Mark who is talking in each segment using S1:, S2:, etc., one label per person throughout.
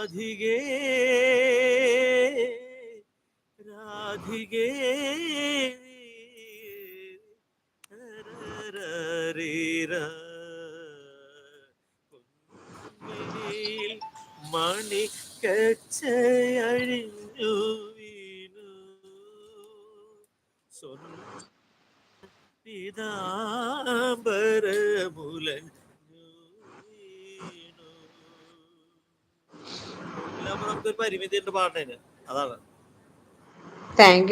S1: രാധികേ രാധികേ കുന്നിൽ മണിക്കച്ചയഴിഞ്ഞു വീണു പീതാംബരമുലഞ്ഞു വീണു. ഇല്ലാകുമ്പോ നമുക്കൊരു പരിമിതി ഉണ്ട് പാട്ടിന്, അതാണ്.
S2: Thank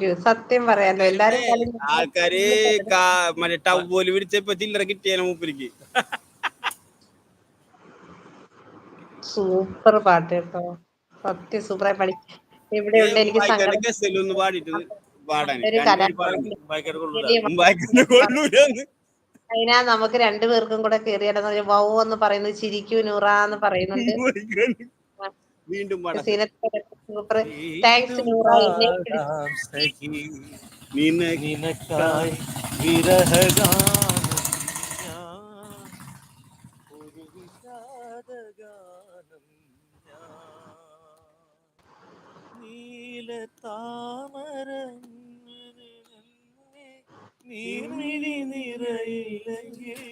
S2: you. സത്യം പറയാലോ, എല്ലാരും
S3: ആൾക്കാര് മറ്റേ ടവ്വോല് പിടിച്ചപ്പോ ചില്ലറ കിട്ടിയാലോ മൂപ്പരിക്ക്.
S2: സൂപ്പർ പാട്ട് കേട്ടോ, സത്യം സൂപ്പറായി പഠി. എവിടെയുണ്ട് എനിക്ക് സങ്കടം.
S3: ഗസലൊന്ന് പാടിട്ട് പാടാന്
S2: ഒരു
S3: രണ്ടുപേര് പാടുന്നു.
S2: അതിനാ നമുക്ക് രണ്ടുപേർക്കും കൂടെ കയറിയാലെന്ന് വൗ എന്ന് പറയുന്നത്, ചിരിക്കൂ നൂറ എന്ന് പറയുന്നുണ്ട്.
S3: വീണ്ടും പാടാം.
S2: സൂപ്പർ. താങ്ക്സ് നൂറ.
S1: നിനക്കായി വിരഹഗാനം ഞാൻ, ഒരു വിഷാദഗാനം ഞാൻ. നീലത്താമര നീർമിഴി നിറയില്ലെങ്കിൽ,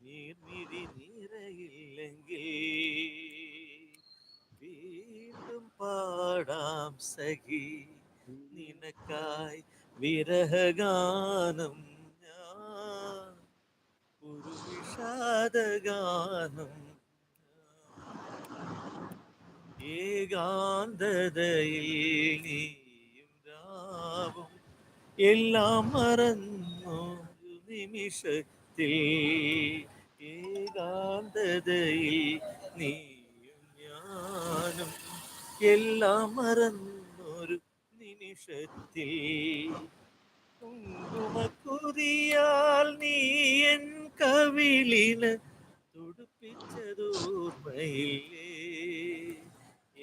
S1: നീർമിഴി നിറയില്ലെങ്കിൽ വീണ്ടും പാടാം സഖി, നിനക്കായി വിരഹഗാനം ഞാൻ, ഒരു വിഷാദഗാനം. ഏകാന്തതയിൽ നീയും രാവും എല്ലാം മറന്നു നിമിഷത്തിൽ, ഏകാന്തതയിൽ നീയും ഞാനും എല്ലാം മറന്നൊരു നിമിഷത്തിൽ, കുങ്കുമക്കുറിയാൽ നീ എൻ കവിളിന് തുടുപ്പിച്ചതോർമ്മയില്ലേ,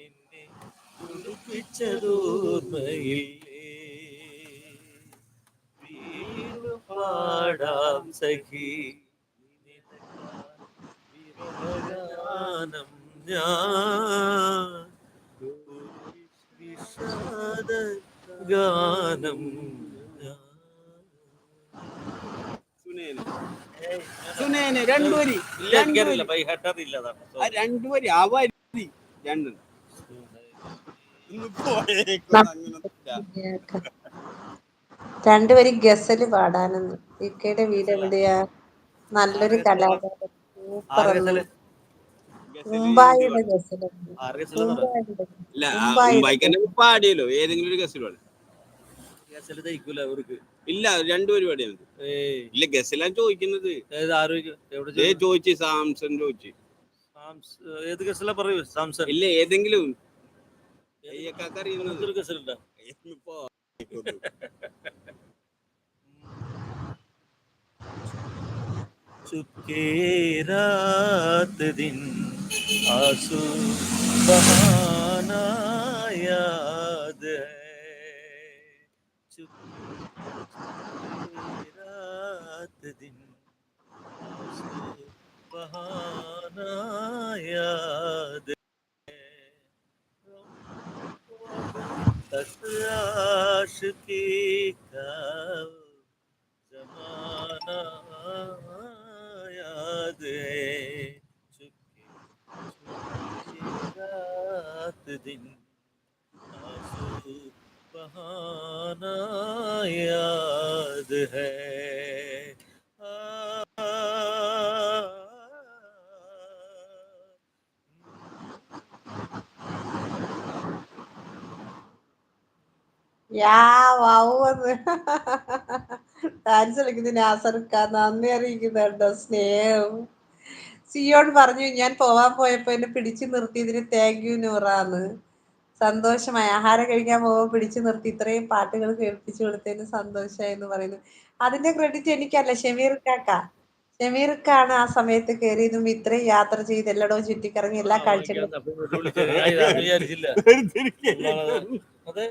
S1: എന്നെ തുടുപ്പിച്ചതോർമ്മയില്ലേ. വീണ്ടും പാടാം സഖി, വിരഹഗാനം ഞാൻ, വിഷാദഗാനം ഞാൻ.
S3: സുനേന് രണ്ടുപേരി രണ്ടുപേരി ആ വരി രണ്ടും
S2: രണ്ടുപേരും ഗസല് പാടാനെന്ന്. ഇക്കയുടെ വീട് എവിടെയാ? നല്ലൊരു കലാകാരൻ, സൂപ്പർ. മുംബൈയുടെ ഗസല്,
S3: പാടിയല്ലോ ഏതെങ്കിലും ഒരു ഗസൽ പാടി. ഇല്ല രണ്ടുപേരും പാടിയാണ്. ഇല്ല ഗസലാണ് ചോദിക്കുന്നത്. ചോദിച്ചു സാംസൺ ചോദിച്ചു.
S1: ഏത് ഗസല പറയൂ? സാംസൺ
S3: ഇല്ല ഏതെങ്കിലും
S1: ഗസലുണ്ടോ? चुपके रात दिन आंसू बहाना याद है, चुपके रात दिन आंसू बहाना याद है, आशिकी का जमाना याद है, चुपके रात दिन आंसू बहाना याद है.
S2: ഡാൻസ് കളിക്കുന്നതിന് ആസർക്ക നന്ദി അറിയിക്കുന്നുണ്ടോ? സ്നേഹം. സിയോൺ പറഞ്ഞു, ഞാൻ പോവാൻ പോയപ്പോ എന്നെ പിടിച്ചു നിർത്തിയതിന് താങ്ക് യു നൂറാന്ന്. സന്തോഷമായി. ആഹാരം കഴിക്കാൻ പോകുമ്പോൾ പിടിച്ചു നിർത്തി ഇത്രയും പാട്ടുകൾ കേൾപ്പിച്ചു കൊടുത്തതിന് സന്തോഷമായി എന്ന് പറയുന്നു. അതിന്റെ ക്രെഡിറ്റ് എനിക്കല്ല, ഷമീർക്കാണ് ആ സമയത്ത് കയറിയതും ഇത്രയും യാത്ര ചെയ്ത് എല്ലായിടവും ചുറ്റിക്കറങ്ങി എല്ലാ കാഴ്ചകളും.
S1: അതെ.